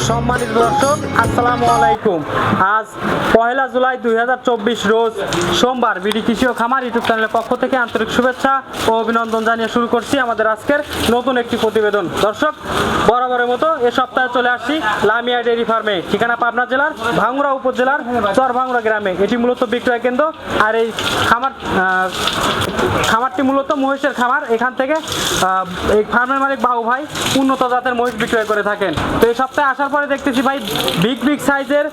সম্মানিত দর্শক, আসসালামু আলাইকুম। আজ 1 জুলাই 2024 রোজ সোমবার বিডি কৃষি ও খামার ইউটিউব চ্যানেলের পক্ষ থেকে আন্তরিক শুভেচ্ছা ও অভিনন্দন জানিয়ে শুরু করছি আমাদের আজকের নতুন একটি প্রতিবেদন। দর্শক, বরাবরের মতো এ সপ্তাহে চলে আসছি লামিয়া ডেইরি ফার্মে, ঠিকানা পাবনা জেলার ভাঙ্গুড়া উপজেলার চরভাঙ্গুড়া গ্রামে। এটি মূলত বিক্রয় কেন্দ্র, আর এই খামারটি মূলত মহিষের খামার। এখান থেকে এই ফার্মের মালিক বাবু ভাই উন্নত জাতের মহিষ বিক্রয় করে থাকেন। তো এই সপ্তাহে আসার পরে দেখতেছি ভাই বিগ সাইজের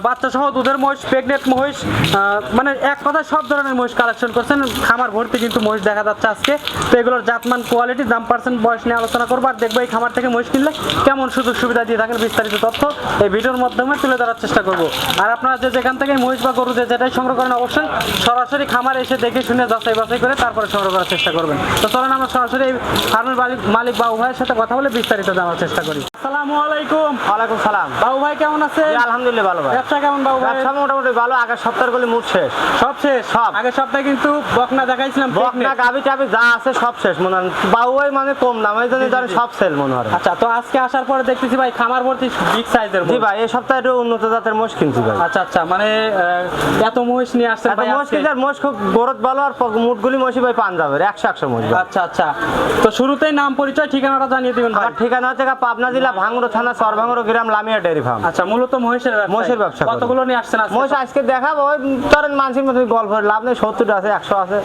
বাচ্চা সহ দুধের মহিষ, প্রেগনেন্ট মহিষ, মানে এক কথায় সব ধরনের মহিষ কালেকশন করছেন। খামার ভর্তি কিন্তু মহিষ দেখা যাচ্ছে আজকে। তো এগুলোর জাতমান, কোয়ালিটি, দাম, পার্সেন্ট, বয়স নিয়ে আলোচনা করবো, আর দেখবো এই খামার থেকে মহিষ কিনলে কেমন সুযোগ সুবিধা দিয়ে থাকেন। বিস্তারিত তথ্য এই ভিডিওর মাধ্যমে তুলে ধরার চেষ্টা করব। আর আপনারা যেখান থেকে মহিষ বা গরু যেটাই সংগ্রহ করেন, অবশ্যই সরাসরি খামারে এসে দেখে শুনে যাচাই বাছাই করে তারপরে সংগ্রহ করার চেষ্টা করবেন। তো চলেন আমরা সরাসরি এই ফার্মের মালিক বাবু ভাইয়ের সাথে কথা বলে বিস্তারিত জানার চেষ্টা করি। আসসালামু আলাইকুম। ওয়ালাইকুম সালাম। বাবু ভাই কেমন আছেন? আলহামদুলিল্লাহ ভালো ভাই। ব্যবসা কেমন বাবু ভাই? ব্যবসা মোটামুটি ভালো। আগের সপ্তাহের গুলি মুড শেষ, সব শেষ। সব আগের সপ্তাহে কিন্তু বকনা দেখাইছিলাম, বকনা গাবি টাবি যা আছে সব শেষ মনে হয়। বাবু ভাই মানে কম দাম, এই জন্য ধরেন সব সেল মনে হয়। আচ্ছা, তো আজকে আসার পরে দেখতেছি ভাই খামার ভর্তি বিগ সাইজের। জি ভাই, এই সপ্তাহে একটু উন্নত জাতের মোষ কিনছি ভাই। আচ্ছা, মানে এত মহিষ নিয়ে আসছেন ভাই? মোষ কিনছে, মোষ খুব গরত ভালো, আর মুটগুলি মোষই ভাই পাঞ্জাবের 100 মোষ। আচ্ছা, তো শুরুতেই নাম, পরিচয়, ঠিকানাটা জানিয়ে দিবেন ভাই। আমার ঠিকানা হচ্ছে পাবনা জেলা ভাঙ্গুড়া থানা চরভাঙ্গুড়া গ্রাম, লামিয়া ডেইরি ফার্ম। আচ্ছা, মূলত মহিষের ব্যবসা। কতগুলো নিয়ে আসছেন আজকে? মহিষ আজকে দেখাবো, ওই ধরেন মানুষের মধ্যে গল্প লাভ নেই। 70 আছে, 100 আছে,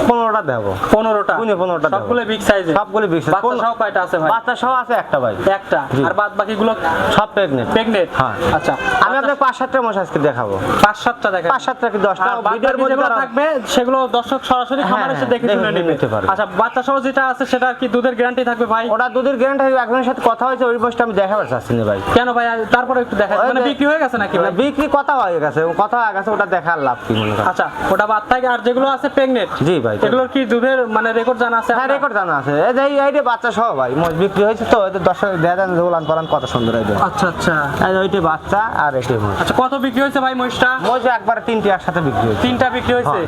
15টা দেবো। 15টা? 15টা সবগুলো বিগ সাইজের? সবগুলো বিগ সাইজ। বাচ্চা সহ কয়টা আছে ভাই? বাচ্চা সহ আছে একটা ভাই। একটা? আর বাদ বাকিগুলো সব প্রেগনেন্ট। হ্যাঁ। আচ্ছা, আমি আপনাকে 5-7টা মোষ আজকে দেখাবো। 5-7টা দেখাবো? 5-7টা কি 10টা ভিডিওর মধ্যে থাকবে, সেগুলো দর্শক সরাসরি খামারে এসে দেখে শুনে নিতে পারে। আচ্ছা, বাচ্চা সহ যেটা আছে সেটা কি দুধের গ্যারান্টি থাকবে ভাই? ওটা দুধের গ্যারান্টি। একজনের সাথে কথা হয়েছে, ওই মোষটা আমি দেখাবার চাচ্ছি না ভাই। কেন ভাই? তারপরে একটু দেখা, মানে বিক্রি হয়ে গেছে নাকি ভাই? বিক্রি কথা হয়ে গেছে, ওটা দেখার লাভ কি মনে করেন? আচ্ছা, ওটা বাদ থাকে। আর যেগুলো আছে প্রেগনেন্ট? জি ভাই। এগুলোর কি দুধের মানে রেকর্ড জানা আছে? হ্যাঁ, রেকর্ড জানা আছে। এই যে বাচ্চা সহ ভাই মোষ বিক্রি হয়েছে, তো এদের দর্শক দেখা যান যে উলান পালান কত সুন্দর। আচ্ছা, ওইটা বাচ্চা আর এটাই মোষ। আচ্ছা, কত বিক্রি হয়েছে ভাই মহিষটা? মোষ একবার 3টে একসাথে বিক্রি হয়েছে। 3টা বিক্রি হয়েছে?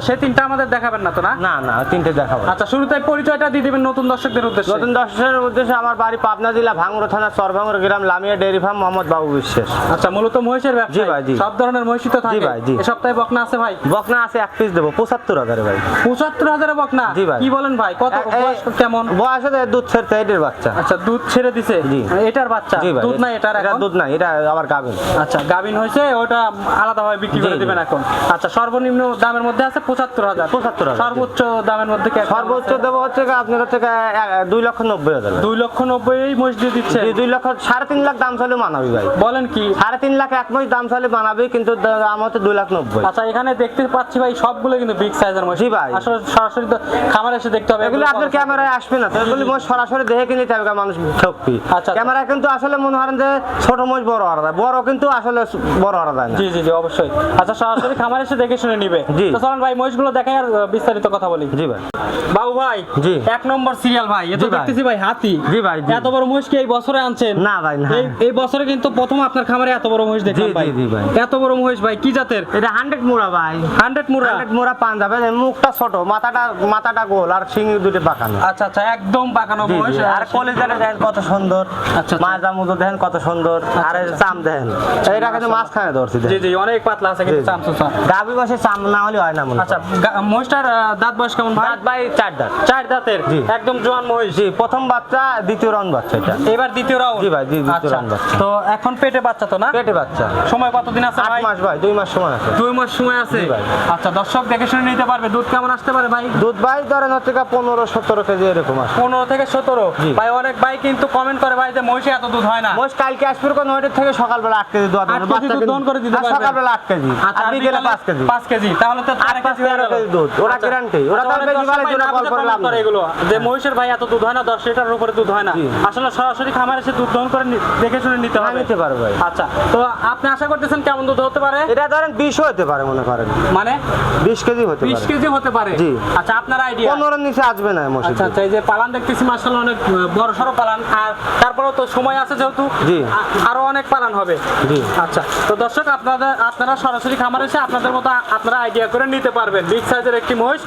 সে 3টা আমাদের দেখাবেন না তো? না, 3টে দেখাবো। আচ্ছা, শুরুতে পরিচয়টা দিয়ে দিবেন নতুন দর্শকদের উদ্দেশ্যে। নতুন দর্শকের উদ্দেশ্যে, আমার বাড়ি পাবনা জেলা ভাঙ্গুড়া থানা চরভাঙ্গুড়া গ্রাম, লামিয়া ডেইরি ফার্ম, মোহাম্মদ বাবু বিশ্বাস। আচ্ছা, মূলত মহিষের ব্যবসা? জি ভাই, জি। সব ধরনের মহিষই তো থাকে? জি ভাই, জি। এই সপ্তাহে বকনা আছে ভাই? বকনা আছে, এক পিস দেবো 75,000 ভাই। 75,000 বকনা? জি ভাই। কি বলেন ভাই? কত বয়স কেমন? বয়স আছে দুধ ছেড়ে, এটার বাচ্চা। আচ্ছা, দুধ ছেড়ে দিছে? জি। এটার বাচ্চা? জি ভাই। দুধ নাই এটার এখন? দুধ নাই, এটা আবার গাভিন। আচ্ছা, গাভিন হয়েছে, ওটা আলাদাভাবে বিক্রি করে দিবেন এখন? আচ্ছা, সর্বনিম্ন দামের মধ্যে আছে 75,000? 75,000। সর্বোচ্চ দামের মধ্যে কি? সর্বোচ্চ দেবো হচ্ছে আপনার হচ্ছে 2,90,000। 2,90,000 মহিষ দিয়ে দিচ্ছে? 2 লক্ষ, 3.5 লাখ দাম চাইলে মানাবি ভাই। বলেন কি? 3.5 লাখ এক মহিষ দাম চাইলে মানাবি, কিন্তু দাম হচ্ছে 2,90,000। আচ্ছা, এখানে দেখতে পাচ্ছি ভাই সবগুলো কিন্তু বিগ সাইজের মহিষ। জি ভাই। আসলে সরাসরি তো খামারে এসে দেখতে হবে। এগুলো আপনার ক্যামেরায় আসবে না তো, এগুলো মোষ সরাসরি দেখে কিনে যাবে, মানুষ ঠকবি। আচ্ছা, ক্যামেরা কিন্তু আসলে মনে করেন যে ছোট মোষ বড় হারা যায়, বড় কিন্তু আসলে বড় হারা যায় না। জি, অবশ্যই। আচ্ছা, সরাসরি খামারে এসে দেখে শুনে নিবে। জি। তো চলুন ভাই মহিষগুলো দেখাই আর বিস্তারিত কথা বলি। জি ভাই। বাবু ভাই, জি। 1 নম্বর সিরিয়াল ভাই। এ তো দেখতেছি ভাই হাতি। জি ভাই, জি। এত বড় মহিষ কি এই বছরে আনছেন? না ভাই, না। এই বছরে কিন্তু প্রথম আপনার খামারে এত বড় মহিষ দেখলাম ভাই। জি ভাই। এত বড় মহিষ ভাই, কি জাতের? এটা 100 মুড়া ভাই। 100 মুড়া? 100 মুড়া পাঞ্জাবে, মুখটা ছোট, মাথাটা গোল, আর শিং দুটো পাকানো। আচ্ছা, একদম পাকানো মহিষ। আর কলিজাটা দেখেন কত সুন্দর। আচ্ছা, মাজা মুজো দেখেন কত সুন্দর। আর এই চাম দেখেন, এইটা কিন্তু মাঝখানে ধরছি। জি, অনেক পাতলা আছে কিন্তু চামচুচা। গাবি বসে চাম না হলে হয় না মনে। আচ্ছা, মহিষটার দাঁত বয়স কেমন ভাই? দাঁত ভাই 4 দাঁত। 4 দাঁতের? জি। একদম জোয়ান মহিষ? জি, প্রথম বাচ্চা, দ্বিতীয় রাউন্ড বাচ্চা এটা। এবার এবার দ্বিতীয় রাউন্ড। জি ভাই, দ্বিতীয় আচ্ছা, রাউন্ড বাচ্চা। তো এখন পেটে বাচ্চা তো না? পেটে বাচ্চা। সময় কতদিন আছে 8 ভাই? মাস ভাই, 2 মাস সময় আছে। 2 মাস সময় আছে। জি ভাই। আচ্ছা, দর্শক দেখে শুনে নিতে পারবে। দুধ কেমন আসতে পারে ভাই? দুধ ভাই ধরেন হচ্ছে 15-17 কেজি এরকম আসে। 15 থেকে 17। জি। ভাই অনেক ভাই কিন্তু কমেন্ট করে ভাই যে মহিষে এত দুধ হয় না। মোষ কালকে আসবে কোন 9টা থেকে সকালবেলা 8 কেজি দুধ 8 কেজি দুধ দহন করে দিতে পারবে। সকালবেলা 8 কেজি। আচ্ছা, আর বিকেলে 5 কেজি। 5 কেজি। তাহলে তো 4 কেজি হয়ে গেল। দুধ ওরা গ্যারান্টি। ওরা তো বেশি ভালো জোড়া কল করে লাভ করে এগুলো যে মহিষের ভাই এত দুধ হয় না, 10 লিটারের উপরে দুধ হয় না। জি। আসলে সরাসরি খামারে এসে দুধ দহন করে দেখে শুনে নিতে হবে। নিতে পারবে ভাই। আচ্ছা, তো আপনি আশা করতেছেন কেমন দুধ হতে পারে? এটা ধরেন 20 হতে পারে মনে করেন। মানে 20 কেজি হতে 20 পারে। কেজি হতে পারে। জি। আচ্ছা, আপনার আইডিয়া? 15 এর নিচে আসবে না মসজিদ। আচ্ছা আচ্ছা, এই যে পালান দেখতেছি মাশাআল্লাহ অনেক বড় সড়ো পালান, আর তারপরেও তো সময় আছে যেহেতু জি। আরো অনেক পালান হবে। জি। আচ্ছা, তো দর্শক আপনারা সরাসরি খামারে এসে আপনাদের মতো আপনারা আইডিয়া করে নিতে পারবেন। বিগ সাইজের একটি মহিষ।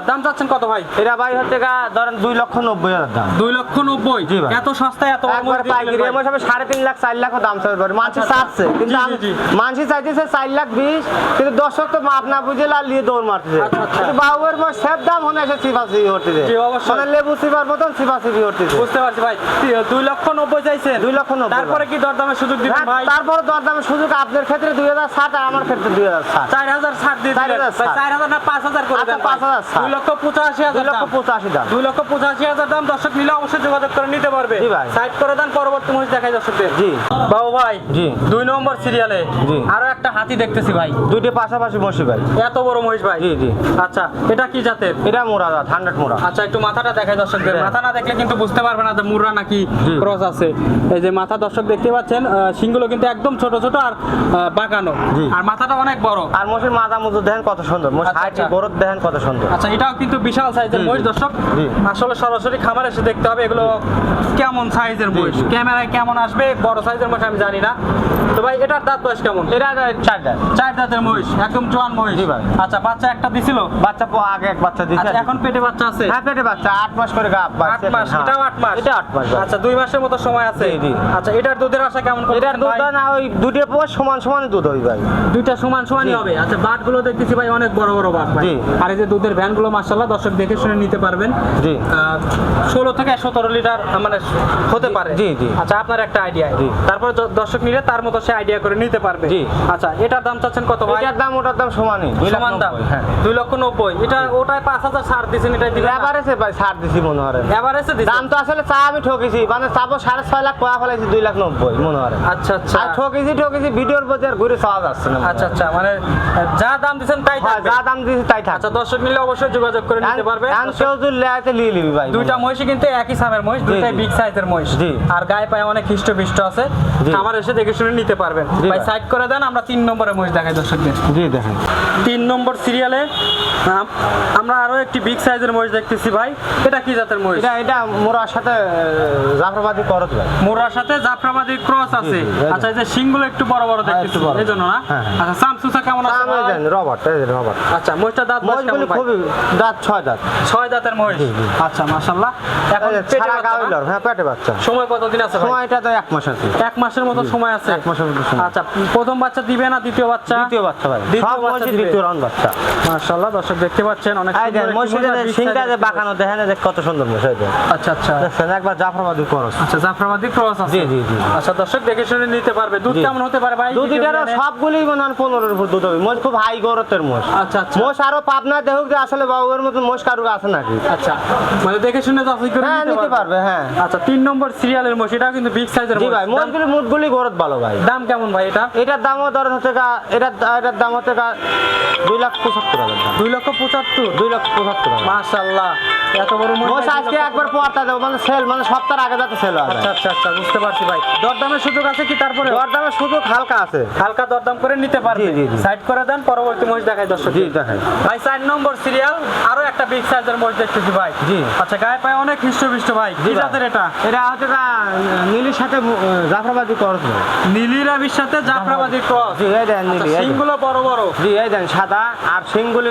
দাম চাচ্ছেন কত ভাই? এটা ভাই হচ্ছে ধরেন 2,90,000 দাম। 2,90,000। জি ভাই। এত সস্তায় এত বড় একবার মহিষ দিয়ে পাইকারি দিলেন এমন ভাই। সবে 3.5 লাখ 4 লাখ দাম চাইতে পারে। মানুষ আচ্ছা, চাচ্ছে কিন্তু জি, জি, জি। মানুষ চাইতেছে 4,20,000, কিন্তু দর্শক তো মাপ না বুঝে লাল নিয়ে দৌড় মারতেছে। আচ্ছা, আচ্ছা। কিন্তু বাবুর মোষ সেফ দাম হনে এসে সিপাসি হতেছে। জি, অবশ্যই। মানে লেবু সিপার মতন সিপাসি হতেছে। বুঝতে পারছি ভাই। 2,90,000 চাইছেন। 2,90,000 তারপরে কি দরদামের সুযোগ দিবেন ভাই? তারপরে দরদামের সুযোগ আপনার ক্ষেত্রে 2,060 আর আমার ক্ষেত্রে 2,060। 4,000 ছাড় দিয়ে দিলেন। 4,000 ছাড়। 4,000 না 5,000 করে আচ্ছা, দেন ভাই। 5,000 ছাড়। 2,85,000 দাম। 2,85,000 দাম। 2,85,000 দাম। দর্শক নিলে অবশ্যই যোগাযোগ করে নিতে পারবে। জি ভাই। সাইড করে দেন, পরবর্তী মহিষ দেখাই দর্শকদের। জি। বাবু ভাই, জি। 2 নম্বর সিরিয়ালে জি। আরো একটা হাতি দেখতেছি ভাই। দুইটা পাশাপাশি মসি ভাই। এত বড় মহিষ ভাই। জি, জি। আচ্ছা, এটা কি জাতের? এটা মোরা দাঁত 100 মোরা। আচ্ছা, একটু মাথাটা দেখাই দর্শকদের। হ্যাঁ। মাথা না দেখলে কিন্তু বুঝতে পারবে না যে মুর্রা নাকি জি। ক্রস আছে। এই যে মাথা দর্শক দেখতে পাচ্ছেন, শিংগুলো কিন্তু একদম ছোট ছোট আর বাঁকানো। জি। আর মাথাটা অনেক বড়। আর মোষের মাথা মুজু দেখেন কত সুন্দর। মোষ আচ্ছা, হাইট আচ্ছা। বড় দেখেন কত সুন্দর। আচ্ছা, এটাও কিন্তু বিশাল সাইজের জি, মহিষ জি। দর্শক। জি। আসলে সরাসরি খামার এসে দেখতে হবে এগুলো কেমন সাইজের মহিষ। জি। ক্যামেরায় কেমন আসবে, বড় সাইজের মহিষ আমি জানি না। তো ভাই, এটার দাঁত বয়স কেমন? এটা 4 দাঁত। 4 দাঁতের মহিষ, একদম জোয়ান মহিষ। জি ভাই। আচ্ছা, বাচ্চা একটা দিছিল? বাচ্চা আগে এক বাচ্চা দিছে। আচ্ছা, এখন পেটে বাচ্চা আছে? হ্যাঁ পেটে বাচ্চা 8 মাস করে গাব। 8 মাস, এটাও 8 মাস। এটা 8 মাস ভাই। আচ্ছা, 2 মাসের মতো সময় আছে। জি, জি। আচ্ছা, এটার দুধের আশা কেমন করছেন এটার দুধ ভাই? না ওই দুটো পোষ সমান সমান দুধ হই ভাই। দুইটা সমান সমানই জি। হবে। আচ্ছা, বাট গুলো দেখতেছি ভাই অনেক বড় বড় বাট ভাই। জি। আর এই যে দুধের ভ্যান গুলো মাশাআল্লাহ দর্শক দেখে শুনে নিতে পারবেন। জি। 16 থেকে 17 লিটার মানে হতে পারে। জি, জি। আচ্ছা, আপনার একটা আইডিয়া। জি। তারপরে দর্শক নিলে তার মতো সে আইডিয়া করে নিতে পারবে। জি। আচ্ছা, এটার দাম চাচ্ছেন কত ভাই? এটার দাম ওটার দাম সমানই। সমান দাম। 2,90,000। এটা ওটায় 5,000 ছাড় দিছেন, এটাই দিবেন না? এভারেজে ভাই ছাড় দিছি মনে হয়। এভারেজে দিছেন? দাম তো আসলে চা আমি ঠকেছি, মানে চাবো 6.5 লাখ কোয়া ফেলাইছি 2,90,000 মনে হয়। আচ্ছা আচ্ছা। আর ঠকেছি ভিডিওর প্রতি আর ঘুরে চাওয়া যাচ্ছে না। আচ্ছা আচ্ছা, মানে যা দাম দিছেন তাই হ্যাঁ, থাকবে। যা দাম দিছি তাই থাক। আচ্ছা, দর্শক নিলে অবশ্যই যোগাযোগ করে নিতে পারবে। কেউ যদি লেয়াতে নিয়ে নিবি ভাই। দুইটা মহিষই কিন্তু একই সামের মহিষ, দুইটাই জি। বিগ সাইজের মহিষ। জি। আর গায়ে পায়ে অনেক হিষ্টপিষ্ট আছে। জি। আমার এসে দেখে শুনে নিতে পারবেন। জি ভাই ভাই। সাইড করে দেন, আমরা 3 নম্বরে মহিষ দেখাই দর্শকদের। জি দেখেন। 3 নম্বর সিরিয়ালে আমরা আরো একটি বিগ সাইজের মহিষ দেখতেছি ভাই। এটা কি জাতের মহিষ? এটা মোরার সাথে জাফরাবাদী করত ভাই। মোরার সাথে জাফরাবাদী ক্রস আছে। জি, জি। আচ্ছা, এই যে শিংগুলো একটু বড় বড় দেখতেছি, একটু বড়। এইজন্য না? হ্যাঁ, হ্যাঁ। আচ্ছা, সামসুসা কেমন আছে আমি ভাই? জানি রবার্ট, এই যে রবার্ট। আচ্ছা, মহিষটা দাঁত বয়স কেমন মহিষগুলি ভাই? খুবই দাঁত 6 দাঁত। 6 দাঁতের মহিষ। জি, জি। আচ্ছা, মাশাআল্লাহ। এখন এই যে পেটে ছাড়া বাচ্চা না? গাওইলর, হ্যাঁ পেটে বাচ্চা। সময় কতদিন আছে ভাই? সময়টা তো 1 মাস আছে। 1 মাসের মতো সময় আছে। 1 মাসের মতো সময়। আচ্ছা, প্রথম বাচ্চা দিবে না দ্বিতীয় বাচ্চা? দ্বিতীয় বাচ্চা ভাই। দ্বিতীয় সব বাচ্চা মহিষই দিবে। দ্বিতীয় রাউন্ড বাচ্চা। মাশাআল্লাহ, দর্শক দেখতে পাচ্ছেন অনেক এই সুন্দর দেখেন একটি মহিষের মহিষ, big সিংটা size যে এর বাঁকানো দেখেন, দেখ কত সুন্দর মহিষ এই দেখেন। আচ্ছা আচ্ছা। দেখছেন একবার জাফরাবাদী করস। আচ্ছা, জাফরাবাদী ক্রস আছে। জি, জি, জি। আচ্ছা, দর্শক দেখে শুনে নিতে পারবে। দুধ জি। কেমন হতে পারে ভাই? দুধ এটারও সবগুলোই মনে হয় 15-এর উপর দুধ হবে। মোষ খুব হাই গরতের মোষ। আচ্ছা আচ্ছা। মোষ আরো পাবনা দেহুক যে আসলে বাবুর মতো মোষ কারুর আছে নাকি? আচ্ছা, মানে দেখে শুনে যাচাই করে হ্যাঁ নিতে পারবে, হ্যাঁ। আচ্ছা, 3 নম্বর সিরিয়ালের মহিষ, এটাও কিন্তু বিগ সাইজের জি মহিষ। ভাই, মোষগুলি মুটগুলি গরত ভালো ভাই। দাম কেমন ভাই এটা? এটার দামও ধরেন হচ্ছে এটার দাম হচ্ছে 2,75,000 দাম। 2,75,000। 2,75,000। মাশাআল্লাহ, এত বড় মহিষ। মোষ আজকে একবার পড়তা দেবো, মানে সেল, মানে সপ্তাহের আগে যাতে সেল হয়। আচ্ছা আচ্ছা আচ্ছা, বুঝতে পারছি ভাই। দরদামের সুযোগ আছে কি তারপরে? দরদামের সুযোগ হালকা আছে। হালকা দরদাম করে নিতে পারবে। জি, জি, জি। সাইড করে দেন, পরবর্তী মহিষ দেখাই দর্শক। জি দেখেন। ভাই 4 নম্বর সিরিয়াল আরো একটা বিগ সাইজের মহিষ দেখতেছি ভাই। জি। আচ্ছা, গায়ে পায়ে অনেক হিষ্টপিষ্ট ভাই। কি জি ভাই। জাতের এটা? এটা হচ্ছে নীলির সাথে জাফরাবাদী করস ভাই। নীলি রাবির সাথে জাফরাবাদী ক্রস। জি এই দেন নীলি। এই দেন। সিংগুলো বড় বড়। জি এই দেন সাদা, আর সিংগুলি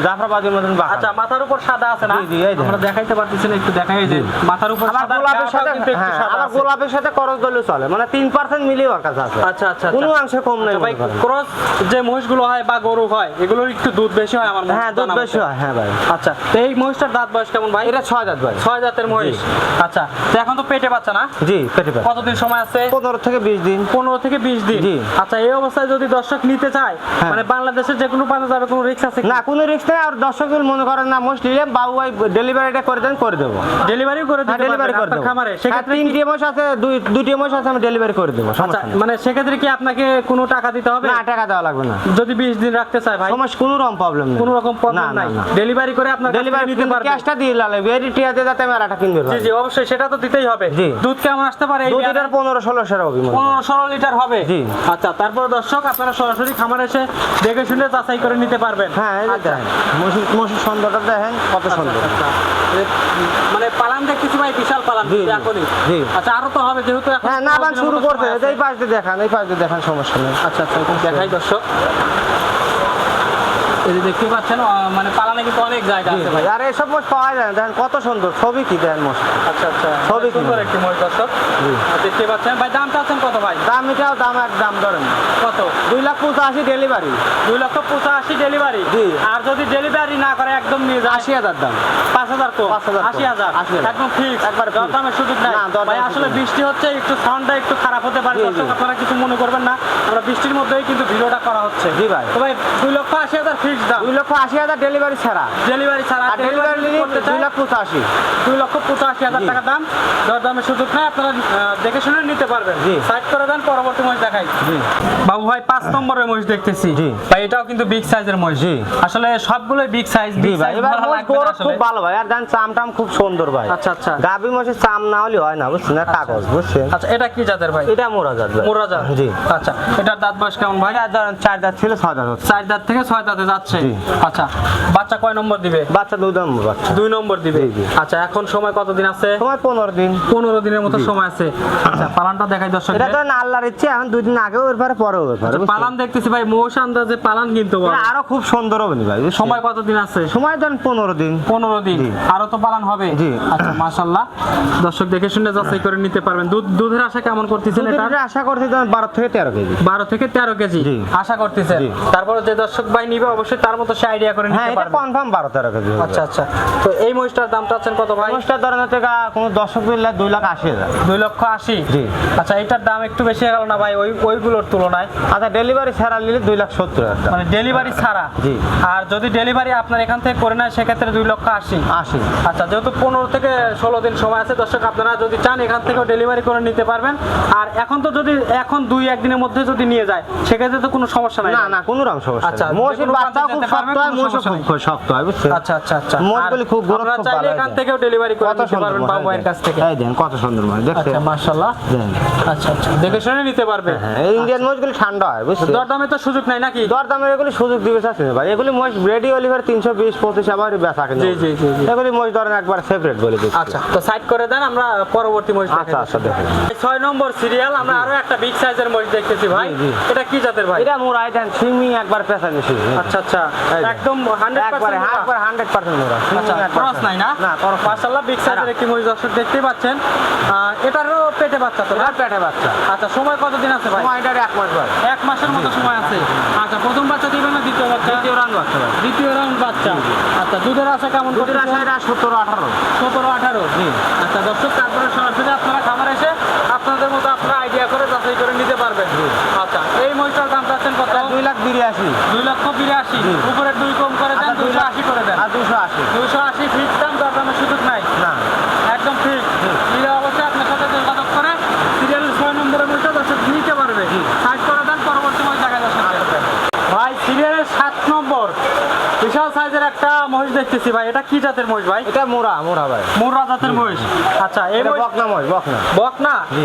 জাফরাবাদীর মতন বাঁকা। আচ্ছা, মাথার উপর সাদা আছে না? জি, জি, এই দেখেন। আমরা দেখাইতে পারতেছি না, একটু দেখাই যে মাথার উপর আমার সাদা, গোলাপের সাথে, গাটাও কিন্তু একটু হ্যাঁ, সাদা আমার আছে। গোলাপের সাথে করস দলে চলে, মানে 3% মিলিয়ে ওর কাছে আছে। আচ্ছা আচ্ছা কোনো আচ্ছা। অংশে কম নেই ভাই, মনে করেন। ক্রস যে মহিষগুলো হয় বা গরু হয়, এগুলোর একটু দুধ বেশি হয় আমার মনে হ্যাঁ দুধ জানা বেশি মতে। হয়, হ্যাঁ ভাই। আচ্ছা, তো এই মহিষটার দাঁত বয়স কেমন ভাই? এটা 6 দাঁত ভাই। 6 জাতের মহিষ। আচ্ছা, তো এখন তো পেটে বাচ্চা না? জি পেটে বাচ্চা। কতদিন সময় আছে? 15 থেকে 20 দিন। 15 থেকে 20 দিন। জি। আচ্ছা, এই অবস্থায় যদি দর্শক নিতে চায়, হ্যাঁ। মানে বাংলাদেশের যে কোনো প্রান্তে যাবে, কোনো রিস্ক আছে কি? না কোনো রিস্ক নেই। আর দর্শক যদি মনে করেন না মোস্ট নিলে বাবু ভাই ডেলিভারিটা করে দেন, করে দেবো। ডেলিভারি করে দিতে ডেলিভারি পারবেন করে আপনার দেবো। খামারে? হ্যাঁ, সেক্ষেত্রে 3টি মাস আছে, 2টি মাস আছে, আমি ডেলিভারি করে দেবো। আচ্ছা, সমস্যা নেই। মানে সেক্ষেত্রে কি আপনাকে কোনো টাকা দিতে হবে? না টাকা দেওয়া লাগবে না। যদি 20 দিন রাখতে চায় ভাই, সমস্যা কোনো রকম প্রবলেম নেই। কোনো রকম প্রবলেম না, নাই, না। ডেলিভারি করে আপনার ডেলিভারি নিতে পারবে। ক্যাশটা দিয়ে লালে ভেরি টিয়াতে যাতে আমি আরেকটা কিনবে। জি জি, অবশ্যই সেটা তো দিতেই হবে। জি। দুধ কেমন আসতে পারে? 2 লিটার 15-16 হবে। 15-16 লিটার হবে। জি। আচ্ছা, তারপর দর্শক আপনারা সরাসরি খামারে এসে দেখে শুনে যাচাই করে নিতে পারবেন। হ্যাঁ এই যে আচ্ছা। দেখেন মসুর সুন্দরটা দেখেন কত সুন্দর। আচ্ছা, মানে পালান দেখতেছি ভাই, বিশাল পালান জি, জি, এখনই। জি। আচ্ছা, আরো তো হবে যেহেতু এখন হ্যাঁ না বান 15 শুরু দিনের মতো করতে সময় আছে। এই পাশ দিয়ে দেখান, এই পাশ দিয়ে দেখান, সমস্যা নেই। আচ্ছা আচ্ছা, এখন দেখাই দর্শক। এই যে দেখতে পাচ্ছেন, মানে পালানে কিন্তু অনেক জায়গা জি, আছে ভাই ভাই। আর এসব মোষ পাওয়া যায় না, দেখেন কত সুন্দর ছবি কি দেন মোষ। আচ্ছা আচ্ছা, সবই সুন্দর কিনে। একটি মহিষ দর্শক। জি। দেখতে পাচ্ছেন ভাই, দামটা আছেন কত ভাই? দাম এটাও দাম এক দাম ধরেন কত? 2,85,000 ডেলিভারি। 2,85,000 ডেলিভারি। জি। আর যদি ডেলিভারি না করে একদম নিয়ে যায় 80,000 দাম। 5,000 কম। 5,000 কম। 80,000 80,000 একদম ফিক্স, একবার fix। দরদামের সুযোগ নাই। না, দরদামের ভাই সুযোগ আসলে নেই। বৃষ্টি হচ্ছে, একটু সাউন্ডটা একটু খারাপ হতে পারে, জি, জি। দর্শক আপনারা কিছু মনে করবেন না, আমরা বৃষ্টির মধ্যেই কিন্তু ভিডিওটা করা হচ্ছে। জি ভাই। তো ভাই 2,80,000 ফিক্স দাম, 2,80,000 ডেলিভারি ছাড়া। ডেলিভারি ছাড়া। আর ডেলিভারি নিলে করতে চায় 2,85,000। 2,85,000 জি। টাকা দাম, দরদামের সুযোগ নাই, আপনারা দেখে শুনে নিতে পারবেন। জি। সাইড করে দেন, পরবর্তী মহিষ দেখাই। জি। বাবু ভাই 5 নম্বরের মহিষ দেখতেছি। জি। ভাই এটাও কিন্তু বিগ সাইজের মহিষ। জি। আসলে সবগুলোই বিগ সাইজ। জি ভাই এবার মোষ বড় খুব ভালো ভাই, আর দেন চাম টাম খুব সুন্দর ভাই। আচ্ছা আচ্ছা গাবি মোষের চাম না হলে হয় না, বুঝছেন না, কাগজ বুঝছেন। আচ্ছা, এটা কি জাতের ভাই? এটা মোরাজাত ভাই। মোরাজা। জি। আচ্ছা, এটার দাঁত বয়স কেমন ভাই? এটা ধরেন 4 দাঁত ছিল 6 দাঁত হচ্ছে। 4 দাঁত থেকে 6 দাঁতে যাচ্ছে। জি। আচ্ছা, বাচ্চা কয় নম্বর দিবে? বাচ্চা 2 নম্বর বাচ্চা। 2 নম্বর দিবে। জি, জি। আচ্ছা, এখন সময় কতদিন আছে? তোমার 15 দিন। 15 দিনের মতো জি। সময় আছে। আচ্ছা, পালানটা দেখাই দর্শক। এটা তো না আল্লাহর ইচ্ছে, এখন 2 দিন আগেও এর পরে পরেও এর পরে পালান দেখতেছি ভাই, মৌসা আন্দাজে পালান কিন্তু বড়। আরো খুব সুন্দর হবে ভাই, বুঝছেন? সময় কতদিন আছে? সময় ধরেন 15 দিন। 15 দিন। জি। আরো তো পালান হবে। জি। আচ্ছা, মাশাআল্লাহ, দর্শক দেখে শুনে যাচাই করে নিতে পারবেন। দুধের আশা কেমন করতেছেন এটা? দুধের আশা করছি ধরেন 12 থেকে 13 কেজি। 12 থেকে 13 কেজি জি। আশা করতেছেন। জি। তারপরে যে দর্শক ভাই নিবে অবশ্যই তার মতো সে আইডিয়া করে হ্যাঁ নিতে এটা পারবে। কনফার্ম 12-13 কেজি হবে। আচ্ছা আচ্ছা, তো এই মহিষটার দামটা আছেন কত ভাই? মোষটা ধরেন হচ্ছে কোনো দর্শক দিলে 2,80,000। 2,80,000। জি। আচ্ছা, এটার দাম একটু বেশি হয়ে গেল না ভাই ওইগুলোর তুলনায়? আচ্ছা ডেলিভারি ছাড়া নিলে 2,70,000। মানে ডেলিভারি ছাড়া? জি। আর যদি ডেলিভারি আপনার এখান থেকে করে নেয় সেক্ষেত্রে 2,80,000। 80। আচ্ছা, যেহেতু 15 থেকে 16 দিন সময় আছে দর্শক, আপনারা যদি চান এখান থেকেও ডেলিভারি করে নিতে পারবেন। আর এখন তো যদি এখন 2-1 দিনের মধ্যে যদি নিয়ে যায় সেক্ষেত্রে তো কোনো সমস্যা নাই। না না কোনো রকম সমস্যা আচ্ছা, নেই। মোষের যেকোনো বাচ্চাও প্রান্তে খুব যেতে শক্ত পারবেন, হয়, কোনো মোষও সমস্যা খুব শক্ত হয়, বুঝছেন? আচ্ছা আচ্ছা আচ্ছা, মোষগুলি খুব গ্রোথ আপনারা খুব চাইলে ভালো এখান হয়। থেকেও ডেলিভারি করে কত নিতে সুন্দর পারবেন মোষ, বাবু ভাইয়ের কাছ থেকে। এই দেন কত সুন্দর মোষ দেখছেন? আচ্ছা, মাশাআল্লাহ। দেন। আচ্ছা আচ্ছা, দেখে শুনে নিতে পারবে। হ্যাঁ এই ইন্ডিয়ান মোষগুলি ঠান্ডা হয়, বুঝছেন? দরদামে তো সুযোগ নাই নাকি? দরদামের এগুলি সুযোগ দিবে চাচ্ছে না ভাই, এগুলি মোষ রেডি অলিভার 320-25 আবার বেচা কিনে। জি, জি, জি, জি। এগুলি মোষ ধরেন একবার সেপারেট বলে দিচ্ছি। আচ্ছা, তো সাইড করে দেন, আমরা পরবর্তী মহিষ আচ্ছা দেখাই। আচ্ছা দেখেন। 6 নম্বর সিরিয়াল আমরা আরো একটা বিগ সাইজের মহিষ দেখতেছি ভাই। জি, জি। এটা কি জাতের ভাই? এটা মোরা দেন সিমি একবার পেছান নিছি। আচ্ছা আচ্ছা, এই যে। একদম 100% একবারে মোটা। একবার 100% মোরা। আচ্ছা, ক্রস নাই না? না ক্রস। মাশাআল্লাহ, বিগ সাইজের একটি মহিষ দর্শক দেখতেই পাচ্ছেন। এটারও পেটে বাচ্চা তো না? এটা পেটে বাচ্চা। আচ্ছা, সময় কতদিন আছে ভাই? সময় এটার 1 মাস ভাই। 1 মাসের মতো সময় আছে। আচ্ছা, প্রথম বাচ্চা দিবেন না দ্বিতীয় বাচ্চা? দ্বিতীয় রাউন্ড বাচ্চা ভাই। দ্বিতীয় রাউন্ড বাচ্চা। আচ্ছা, দুধের আশা কেমন দুধের করতেছেন? আশা এটা 17-18। 17-18। জি। আচ্ছা দর্শক, তারপরে সরাসরি আপনারা খামারে এসে আপনাদের মতো আপনারা আইডিয়া করে যাচাই করে নিতে পারবেন। আচ্ছা, এই মহিষটার দাম চাচ্ছেন কত? 2,82,000। 2,82,000। জি। উপরে 2 কম করে দেন, আচ্ছা, 280 করে দেন। আর 280। 280 ফিক্স দাম, দরদামের সুযোগ নাই। না একদম ফিক্স। নিলে অবশ্যই আপনার সাথে যোগাযোগ করে সিরিয়াল 6 নম্বরের মহিষটা দর্শক নিতে পারবে। সাইড করে দেন, পরবর্তী মহিষ দেখা যাচ্ছে। ভাই সিরিয়ালের 7 নম্বর বিশাল সাইজের একটা মহিষ দেখতেছি ভাই, এটা কি জাতের মহিষ ভাই? এটা মোরা ভাই। মুর্রা জাতের মহিষ। আচ্ছা, এই এটা মহিষ বকনা মোষ, বকনা। বকনা? জি।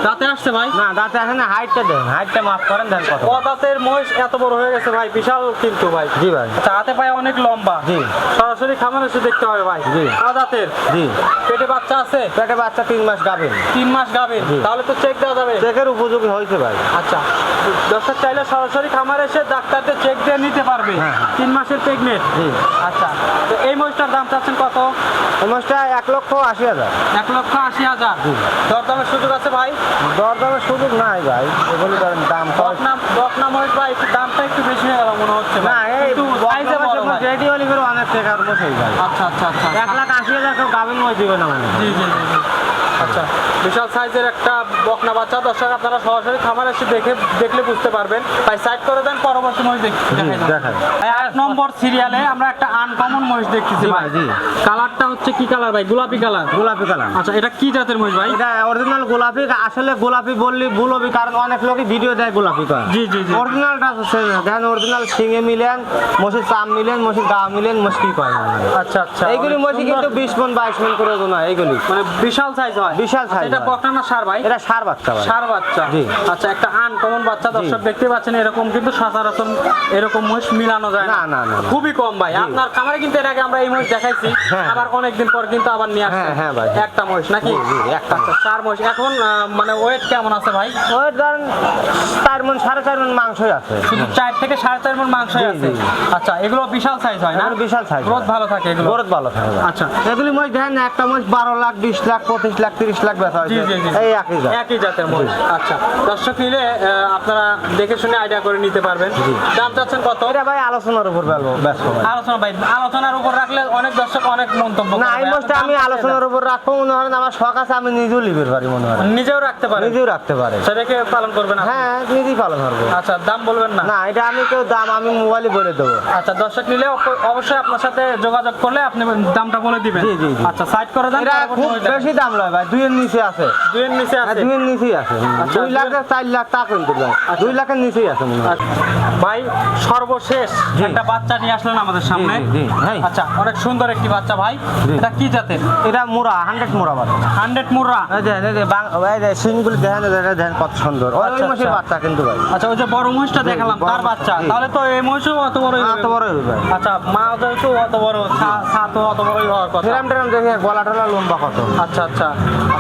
দাঁতে আসছে ভাই? না দাঁতে আসে না, হাইটটা দেন, হাইটটা মাপ করেন দেন কত। ও দাঁতের মহিষ এত বড় হয়ে গেছে ভাই, বিশাল কিন্তু ভাই। জি ভাই। আচ্ছা, হাতে পায়ে অনেক লম্বা। জি। সরাসরি খামারে এসে দেখতে হবে ভাই। জি। ও দাঁতের জি। পেটে বাচ্চা আছে? পেটে বাচ্চা 3 মাস গাবে। 3 মাস গাবে? জি। তাহলে তো চেক দেওয়া যাবে। চেকের উপযোগী হয়েছে ভাই। আচ্ছা, দর্শক চাইলে সরাসরি খামারে এসে ডাক্তারদের চেক দিয়ে নিতে পারবে। হ্যাঁ, হ্যাঁ। 3 মাসের প্রেগনেন্ট। জি। আচ্ছা, তো এই মহিষটার দাম চাচ্ছেন কত? এই মাছটা 1,80,000। 1,80,000। জি। দরদামের সুযোগ আছে ভাই? দরদামের সুযোগ নাই ভাই, এগুলি ধরেন দাম কম। বকনা মহিষ ভাই, একটু দামটা একটু বেশি হয়ে গেল মনে হচ্ছে ভাই। না এই একটু size এ বড়। ভাই? রেডি হলে করে অনেক টাকার মতো হয়ে যায়। আচ্ছা আচ্ছা আচ্ছা 1,80,000 কেউ গাভীর মহিষ দিবে না মানে। জি জি জি জি। আচ্ছা বিশাল সাইজের একটা বকনা বাচ্চা, দর্শক আপনারা সরাসরি খামার এসে দেখলে বুঝতে পারবেন। ভাই সাইড করে দেন, পরবর্তী মহিষ দেখাই দাও। দেখাই। ভাই 8 নম্বর সিরিয়ালে আমরা একটা আনকমন মহিষ দেখতেছি জি ভাই। ভাই, জি। কালারটা হচ্ছে কি কালার ভাই? গোলাপি কালার। গোলাপি কালার। আচ্ছা এটা কি জাতের মহিষ ভাই? এটা অরিজিনাল গোলাপি, আসলে গোলাপি বললি ভুল হবে, কারণ অনেক লোকই ভিডিও দেয় গোলাপি কয়। জি জি জি। অরিজিনালটা হচ্ছে দেখেন, অরিজিনাল সিঙে মিলেন, মসির চাম মিলেন, মসির গা মিলেন, মস কি কয় না। আচ্ছা আচ্ছা। এইগুলি অনেক মসি কিন্তু সুন্দর। 20 মণ 22 মণ করে ওজন হয় এইগুলি। মানে বিশাল সাইজ হয়। বিশাল আচ্ছা, size এটা হয়। বকনা না ষাঁড় ভাই? এটা ষাঁড় বাচ্চা ভাই। ষাঁড় বাচ্চা। জি। আচ্ছা একটা আনকমন বাচ্চা, দর্শক দেখতে পাচ্ছেন, এরকম কিন্তু সচরাচর এরকম মহিষ মিলানো যায় না, না, না, না। খুবই কম ভাই। আপনার খামারে কিন্তু এর আগে আমরা এই মহিষ দেখাইছি, হ্যাঁ। আবার অনেকদিন পর কিন্তু আবার নিয়ে আসছি। হ্যাঁ ভাই। একটা মহিষ নাকি? জি, জি, একটা আচ্ছা ষাঁড় মহিষ। এখন মানে ওয়েট কেমন আছে ভাই? ওই ধরেন 4 মণ 4.5 মণ মাংসই আছে। শুধু 4 থেকে 4.5 মণ মাংসই জি, আছে। জি। আচ্ছা এগুলো বিশাল সাইজ হয় না? এগুলো বিশাল সাইজ। গ্রোথ ভালো থাকে এগুলো। গ্রোথ ভালো থাকে। আচ্ছা। এগুলি মহিষ দেখেন, একটা মহিষ 12 লাখ, 20 লাখ, 25 লাখ, 30 লাখ বেচা জি হয়েছে। জি জি। এই একই জাত। একই জাতের মহিষ। আচ্ছা দর্শক নিলে আপনারা দেখে শুনে আইডিয়া করে নিতে পারবেন। দাম চাচ্ছেন কত? এটা ভাই আলোচনার উপর ব্যস্ত ভাই। আলোচনা ভাই, আলোচনার উপর রাখলে অনেক দর্শক অনেক মন্তব্য না, করবে। এই মহিষটা আমি আলোচনার উপর রাখবো, মনে হয় আমার শখ আছে, আমি নিজেও লিবের পারি মনে হয়। নিজেও রাখতে পারেন, নিজেও রাখতে পারে। সেটাকে পালন করবেন আপনি? হ্যাঁ, নিজেই পালন করবো। আচ্ছা দাম বলবেন না? না, এটা আমি কেউ দাম আমি মোবাইলে বলে দেবো। আচ্ছা দর্শক নিলে অবশ্যই আপনার সাথে যোগাযোগ করলে আপনি দামটা বলে দিবেন। জি, জি, জি। আচ্ছা সাইড করে দেন। এটা পরবর্তী খুব মহিষটা। বেশি দাম লয় ভাই, 2 এর নিচে আছে। 2 এর নিচে আছে? 2 এর নিচেই আছে। আচ্ছা, 2 লাখ 4 লাখ তা কিন্তু ভাই, 2 লাখের নিচেই আছে মনে হয়। আচ্ছা, ভাই সর্বশেষ একটা বাচ্চা নিয়ে আসলেন আমাদের সামনে। জি, জি, ভাই। আচ্ছা অনেক সুন্দর একটি বাচ্চা ভাই। জি। এটা কি জাতের? এটা মোরা 100 মোরা বাচ্চা। 100 মুর্রা। এই দেখেন, এই যে এই যে সিংগুলি দেখেন, দেখেন কত সুন্দর। ওই আচ্ছা, মহিষের আচ্ছা। বাচ্চা কিন্তু ভাই। আচ্ছা ওই যে বড় মহিষটা দেখালাম বড় তার মহিষ, বাচ্চা, জি। তাহলে তো এই মহিষও অত বড় এত বড় হবে ভাই। আচ্ছা মা যেহেতু অত বড়, ছা তো অত বড়ই হওয়ার কথা। ফেরাম টেরাম দেখে গলা টলা লম্বা কত। আচ্ছা আচ্ছা।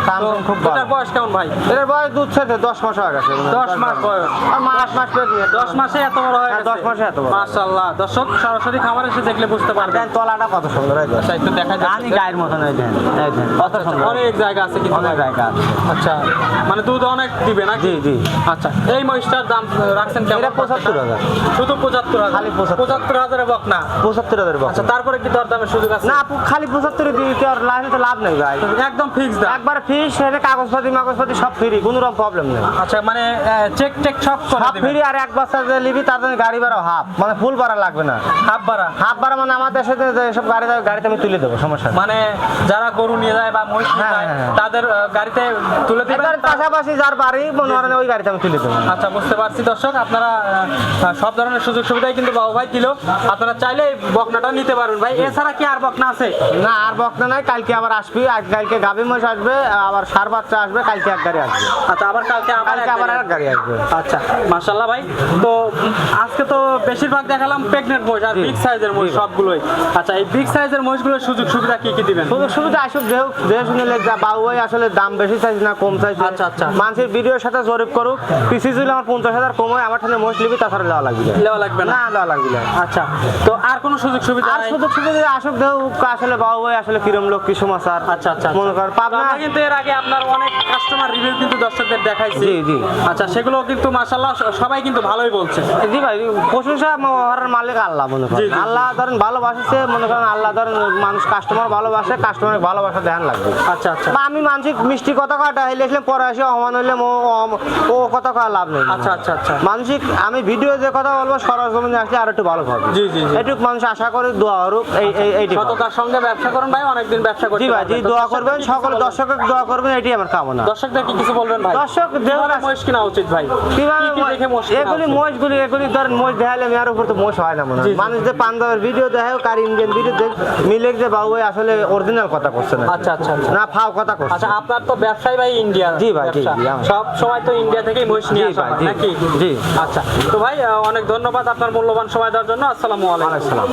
দাম তো খুব ভালো। এটার বয়স কেমন ভাই? এটার বয়স দুধ ছেড়ে 10 মাস হয়ে গেছে। 10 মাস বয়স। আর মাস প্রেগনেন্ট। 10 মাসে এত বড় হয়ে হ্যাঁ, গেছে? 10 মাসে এত বড়। মাশাআল্লাহ। দর্শক সরাসরি খামারে এসে দেখলে বুঝতে পারবেন। দেখেন তলাটা কত সুন্দর, এই দেখেন। আচ্ছা একটু দেখা যাচ্ছে। আমি গায়ের মতন, এই দেখেন, এই দেখেন কত সুন্দর। অনেক জায়গা আছে কিন্তু অনেক ভাই। জায়গা আছে। আচ্ছা মানে দুধ অনেক দিবে নাকি? জি, জি। আচ্ছা এই মহিষটার দাম রাখছেন কেমন? এটা 75,000। শুধু 75,000? খালি 75,000 75,000 বকনা। 75,000 আচ্ছা তারপরে কি দরদামের সুযোগ আছে? না আপু, খালি 75 দিতে আর লাইনে তো লাভ নেই ভাই। একদম ফিক্স দাম। একবার ফিস, সেটা কাগজপাতি মাগজপাতি সব ফ্রি, কোনো রকম প্রবলেম নেই। আচ্ছা মানে চেক টেক সব করে সব দিবেন? ফ্রি, আর এক বস্তা যে নিবি তার জন্য গাড়ি ভাড়া হাফ, মানে ফুল ভাড়া লাগবে না। হাফ ভাড়া? হাফ ভাড়া মানে আমার দেশে যে সব গাড়িতে আমি তুলে দেবো, সমস্যা নেই। মানে যারা গরু নিয়ে যায় বা মহিষ নিয়ে হ্যাঁ, যায় হ্যাঁ, হ্যাঁ। তাদের গাড়িতে তুলে দিবেন? এবার পাশাপাশি যার বাড়ি মনে করেন ওই গাড়িতে আমি তুলে দেবো। আচ্ছা বুঝতে পারছি দর্শক, আপনারা সব ধরনের সুযোগ সুবিধাই কিন্তু বাবু ভাই দিল। আপনারা চাইলে এই বকনাটা নিতে পারবেন ভাই। এছাড়া কি আর বকনা আছে? না, আর বকনা নাই, কালকে আবার আসবি। কালকে গাভী মহিষ আসবে, আবার ষাঁড় বাচ্চা আসবে, কালকে এক গাড়ি আসবে। আচ্ছা আবার কালকে কালকে আবার এক এক গাড়ি আসবে। আচ্ছা মাশাআল্লাহ ভাই। তো আজকে তো বেশিরভাগ দেখালাম প্রেগনেন্ট মহিষ আর জি। বিগ সাইজের মহিষ জি। সবগুলোই। আচ্ছা এই বিগ সাইজের মহিষগুলোর সুযোগ সুবিধা কি কি দিবেন? সুযোগ সুবিধা আসুক, দেহ শুনে যা বাবু ভাই আসলে দাম বেশি চাইছে না কম চাইছে। আচ্ছা, আচ্ছা। মানুষের ভিডিওর সাথে জরিপ করুক, পিসি যদি আমার 50,000 কম হয়, আমার ঠান্ডা মহিষ নিবি, তাছাড়া লেওয়া লাগবে না। লেওয়া লাগবে না? না, লেওয়া লাগবে না। আচ্ছা তো আর কোনো সুযোগ সুবিধা আর নাই? সুযোগ সুবিধা আসুক, দেহ আসলে বাবু ভাই আসলে কিরম লোক, কি সমাচার। আচ্ছা আচ্ছা মনে কর তো পাবনা। আমরা কিন্তু এর আগে আপনার অনেক কাস্টমার রিভিউ কিন্তু দর্শকদের দেখাইছি। জি, জি। আচ্ছা সেগুলো কিন্তু মাশাআল্লাহ সবাই কিন্তু ভালোই বলছে। জি ভাই, প্রশংসা আমার মালিক আল্লাহ মনে জি, করেন। জি। আল্লাহ ধরেন ভালোবাসছে, মনে করেন আল্লাহ ধরেন মানুষ কাস্টমার ভালোবাসে, কাস্টমারের ভালোবাসা ধ্যান লাগবে। আচ্ছা আচ্ছা বা আমি মানসিক মিষ্টি কথা কাটা লিখলাম, পরে আসে অমান হইলে ও কথা কয়া লাভ নেই। আচ্ছা আচ্ছা আচ্ছা মানসিক আমি ভিডিও যে কথা বলবো সরজমিনে আসলে আর একটু ভালো হবে। জি, জি, জি। এটুক মানুষ আশা করে দোয়া করুক, এইটুকু। সততার সঙ্গে ব্যবসা করুন ভাই, অনেকদিন ব্যবসা করতে জি ভাই, জি, পারবেন। তো দোয়া দর্শকদের করবেন, কি কিছু সকল বলবেন? দর্শকের দোয়া করবেন, এটাই আমার কামনা। দর্শকদের কি কিছু বলবেন ভাই? দর্শক কিভাবে মহিষ কিনা উচিত ভাই? কিভাবে কি কি দেখে মহিষ কিনা এগুলি উচিত? এগুলি ধরেন মহিষ দেখালে মেয়ার উপর তো মহিষ হয় না মনে জি, হয়। জি। মানুষ যে পাঞ্জাবের ভিডিও দেখে, কার ইন্ডিয়ান ভিডিও দেখ, মিলে যে বাবু ভাই আসলে অরিজিনাল কথা করছে না। আচ্ছা আচ্ছা আচ্ছা না, ফাও কথা করছে। আচ্ছা আপনার তো ব্যবসায়ী ভাই ইন্ডিয়া। জি ভাই, জি, ব্যবসা। জি, আমার। সব সময় তো ইন্ডিয়া থেকেই মহিষ নিয়ে জি আসা ভাই, হয় জি, নাকি? জি। আচ্ছা তো ভাই অনেক ধন্যবাদ আপনার মূল্যবান সময় দেওয়ার জন্য। আসসালামু আলাইকুম। ওয়ালাইকুম আসসালাম।